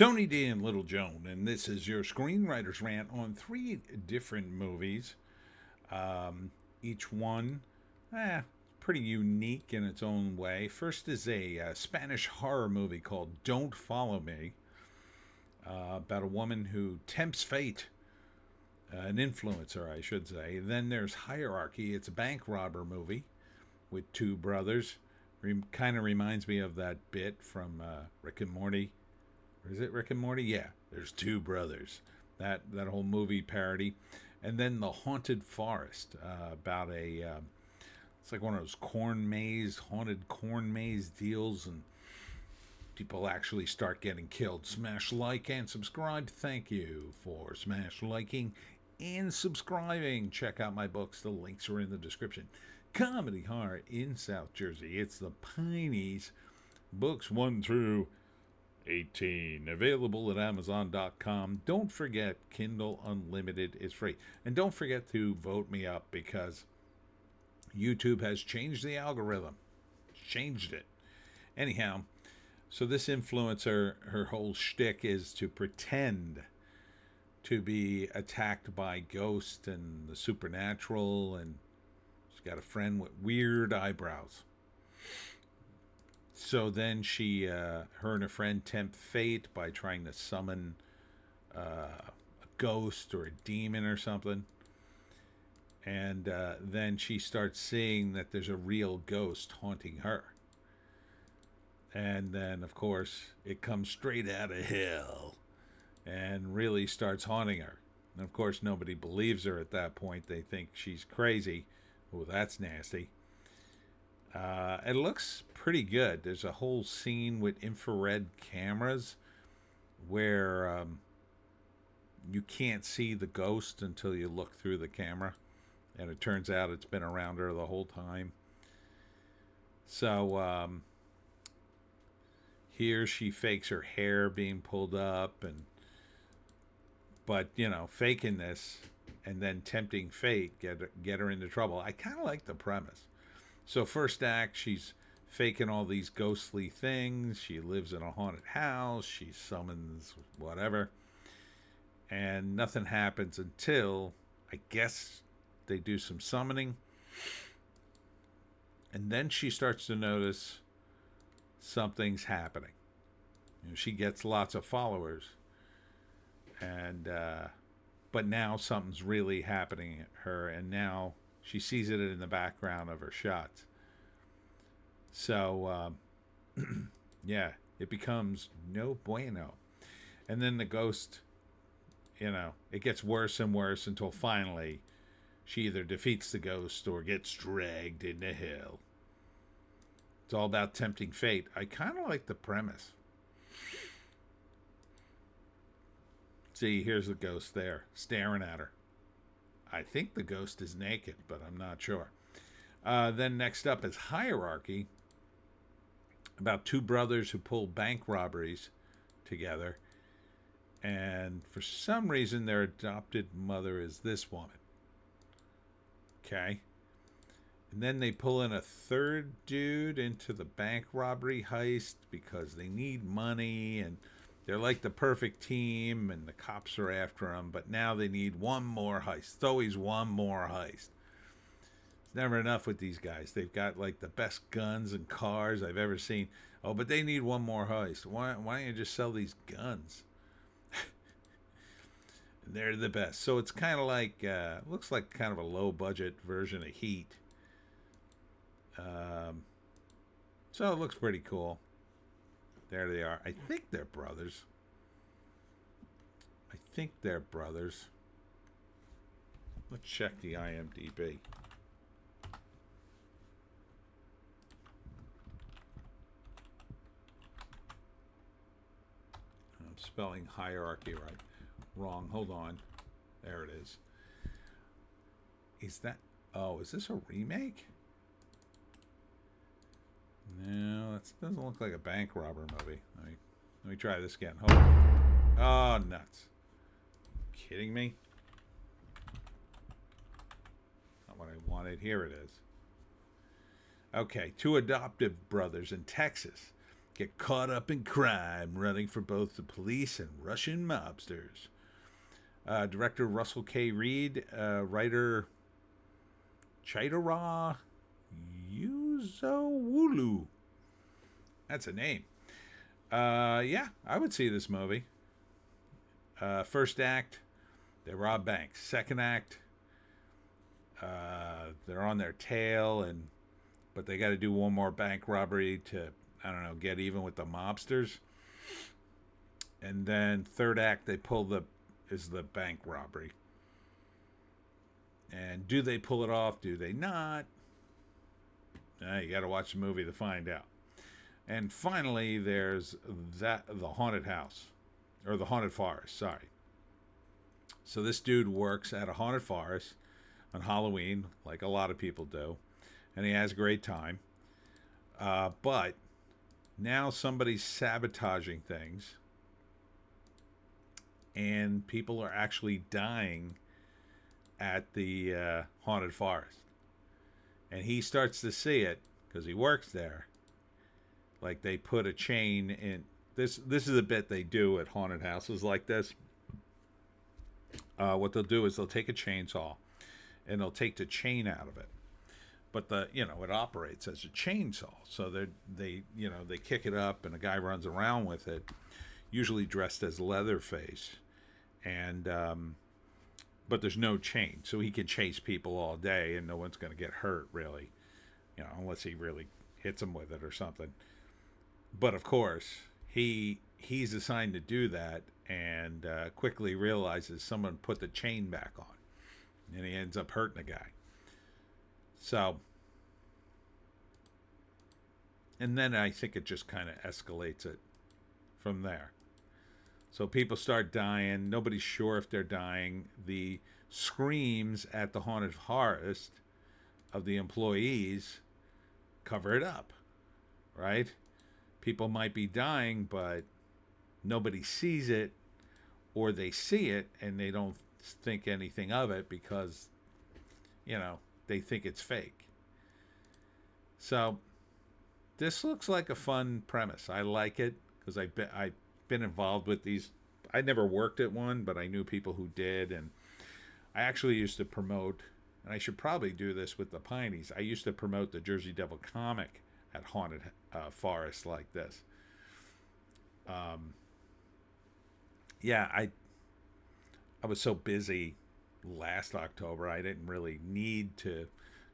Tony D and Little Joan, and this is your screenwriter's rant on three different movies. Each one, pretty unique in its own way. First is a Spanish horror movie called Don't Follow Me, about a woman who tempts fate, an influencer, I should say. Then there's Hierarchy. It's a bank robber movie with two brothers. Kind of reminds me of that bit from Rick and Morty. Or is it Rick and Morty? Yeah, there's two brothers. That whole movie parody, and then The Haunted Forest, about a it's like one of those haunted corn maze deals, and people actually start getting killed. Smash like and subscribe. Thank you for smash liking and subscribing. Check out my books. The links are in the description. Comedy horror in South Jersey. It's the Pineys, books 1 through 18, available at Amazon.com. Don't forget, Kindle Unlimited is free. And don't forget to vote me up, because YouTube has changed the algorithm. Changed it. Anyhow, so this influencer, her whole shtick is to pretend to be attacked by ghosts and the supernatural, and she's got a friend with weird eyebrows. So then her and her friend tempt fate by trying to summon a ghost or a demon or something. And then she starts seeing that there's a real ghost haunting her. And then, of course, it comes straight out of hell and really starts haunting her. And, of course, nobody believes her at that point. They think she's crazy. Oh, that's nasty. It looks pretty good. There's a whole scene with infrared cameras where you can't see the ghost until you look through the camera, and it turns out it's been around her the whole time. So here she fakes her hair being pulled up, but faking this and then tempting fate get her into trouble. I kind of like the premise. So first act, she's faking all these ghostly things. She lives in a haunted house. She summons whatever. And nothing happens until, I guess, they do some summoning. And then she starts to notice something's happening. She gets lots of followers. And but now something's really happening to her, and now she sees it in the background of her shots. So, yeah, it becomes no bueno. And then the ghost, it gets worse and worse until finally she either defeats the ghost or gets dragged into hell. It's all about tempting fate. I kind of like the premise. See, here's the ghost there, staring at her. I think the ghost is naked, but I'm not sure. Then next up is Hierarchy, about two brothers who pull bank robberies together. And for some reason, their adopted mother is this woman. Okay. And then they pull in a third dude into the bank robbery heist because they need money, and they're like the perfect team, and the cops are after them, but now they need one more heist. It's always one more heist. It's never enough with these guys. They've got like the best guns and cars I've ever seen. Oh, but they need one more heist. Why don't you just sell these guns? They're the best. So it's kind of like, looks like kind of a low budget version of Heat. So it looks pretty cool. There they are. I think they're brothers. Let's check the IMDb. I'm spelling Hierarchy wrong. Hold on. There it is. Is this a remake? No, that doesn't look like a bank robber movie. Let me try this again. Hold on. Oh, nuts. Kidding me? Not what I wanted. Here it is. Okay, two adoptive brothers in Texas get caught up in crime, running for both the police and Russian mobsters. Director Russell K. Reed, writer Chitara Yuzowulu. That's a name. Yeah, I would see this movie. First act, they rob banks. Second act, they're on their tail, but they got to do one more bank robbery to, I don't know, get even with the mobsters. And then third act, they pull the bank robbery. And do they pull it off? Do they not? You got to watch the movie to find out. And finally, there's the haunted house, or the haunted forest. Sorry. So this dude works at a haunted forest on Halloween, like a lot of people do, and he has a great time. But now somebody's sabotaging things, and people are actually dying at the haunted forest. And he starts to see it because he works there. Like, they put a chain in. This is a bit they do at haunted houses like this. What they'll do is they'll take a chainsaw and they'll take the chain out of it. But it operates as a chainsaw. So they kick it up and a guy runs around with it, usually dressed as Leatherface. And but there's no chain, so he can chase people all day and no one's going to get hurt, really, unless he really hits them with it or something. But of course, he's assigned to do that, and quickly realizes someone put the chain back on, and he ends up hurting a guy. So, and then I think it just kind of escalates it from there. So people start dying. Nobody's sure if they're dying. The screams at the haunted forest of the employees cover it up, right? People might be dying, but nobody sees it, or they see it and they don't think anything of it because, they think it's fake. So this looks like a fun premise. I like it because I've been involved with these. I never worked at one, but I knew people who did, and I actually used to promote, and I should probably do this with the Pineys. I used to promote the Jersey Devil comic at haunted forests like this. I was so busy last October, I didn't really need to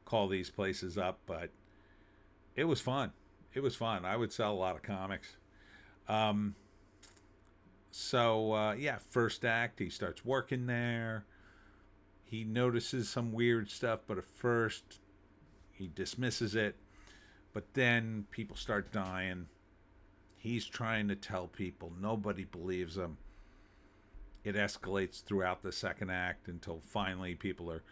call these places up, but it was fun. It was fun. I would sell a lot of comics. First act, he starts working there. He notices some weird stuff, but at first he dismisses it. But then people start dying. He's trying to tell people. Nobody believes him. It escalates throughout the second act until finally people are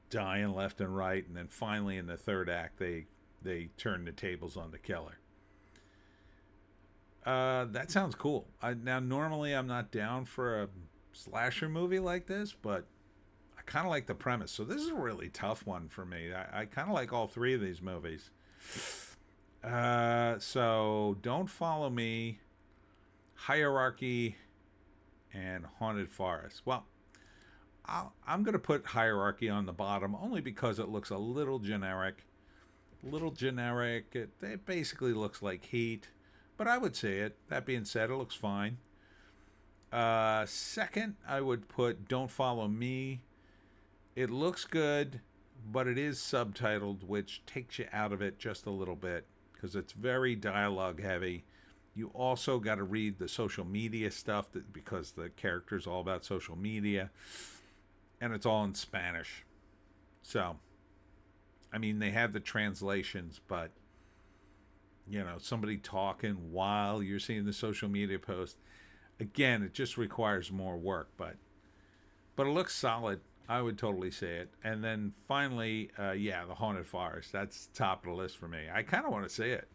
dying left and right. And then finally in the third act, they turn the tables on the killer. That sounds cool. Now, normally I'm not down for a slasher movie like this, but I kind of like the premise. So this is a really tough one for me. I kind of like all three of these movies. So Don't Follow Me, Hierarchy, and Haunted Forest. Well, I'm going to put Hierarchy on the bottom only because it looks a little generic. It basically looks like Heat. But I would say it. That being said, it looks fine. Second, I would put Don't Follow Me. It looks good, but it is subtitled, which takes you out of it just a little bit because it's very dialogue heavy. You also got to read the social media stuff because the character's all about social media, and it's all in Spanish. So, I mean, they have the translations, but somebody talking while you're seeing the social media post. Again, it just requires more work, but it looks solid. I would totally say it. And then finally, the Haunted Forest. That's top of the list for me. I kind of want to see it.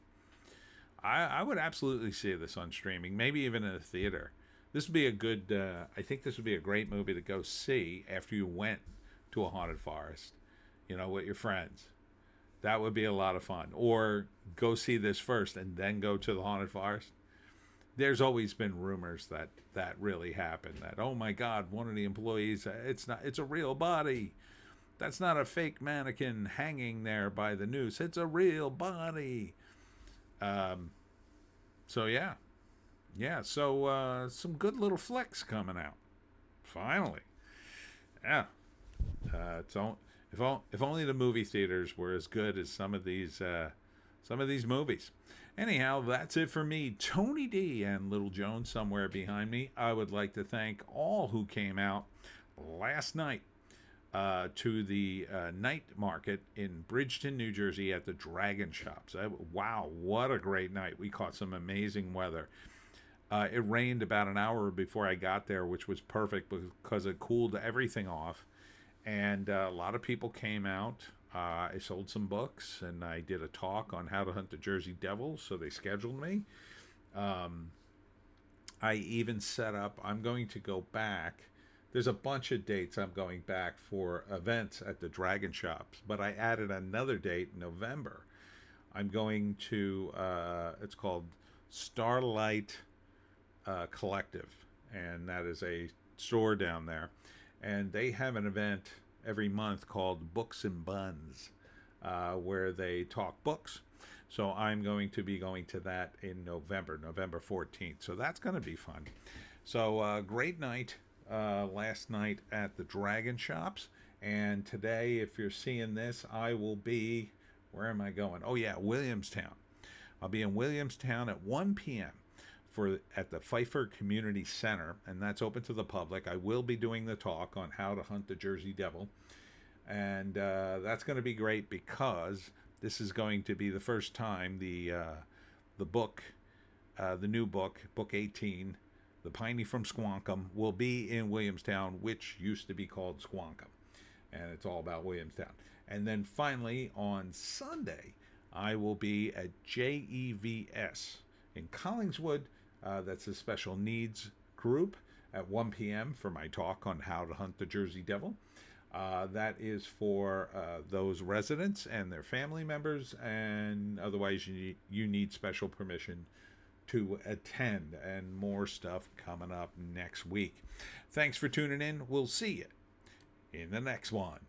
I would absolutely see this on streaming, maybe even in a theater. This would be a good, I think this would be a great movie to go see after you went to a haunted forest, with your friends. That would be a lot of fun. Or go see this first and then go to the haunted forest. There's always been rumors that that really happened. That, oh my God, one of the employees, it's a real body. That's not a fake mannequin hanging there by the noose. It's a real body. Um, so yeah, yeah. So some good little flicks coming out. Finally, yeah. It's on, if only the movie theaters were as good as some of these movies. Anyhow, that's it for me, Tony D and Little Joan somewhere behind me. I would like to thank all who came out last night to the night market in Bridgeton, New Jersey at the Dragon Shops. Wow, what a great night. We caught some amazing weather. It rained about an hour before I got there, which was perfect because it cooled everything off. And a lot of people came out. I sold some books and I did a talk on how to hunt the Jersey Devil, so they scheduled me. Um, I even set up, I'm going to go back. There's a bunch of dates I'm going back for events at the Dragon Shops, but I added another date in November. I'm going to, it's called Starlight Collective, and that is a store down there. And they have an event every month called Books and Buns, where they talk books. So I'm going to be going to that in November, November 14th. So that's going to be fun. So great night last night at the Dragon Shops. And today, if you're seeing this, I will be, where am I going? Oh, yeah, Williamstown. I'll be in Williamstown at 1 p.m. for at the Pfeiffer Community Center, and that's open to the public. I will be doing the talk on how to hunt the Jersey Devil, and that's going to be great because this is going to be the first time the book, the new book, Book 18, The Piney from Squankum, will be in Williamstown, which used to be called Squankum, and it's all about Williamstown. And then finally on Sunday, I will be at JEVS in Collingswood. That's a special needs group at 1 p.m. for my talk on how to hunt the Jersey Devil. That is for those residents and their family members, and otherwise you need special permission to attend, and more stuff coming up next week. Thanks for tuning in. We'll see you in the next one.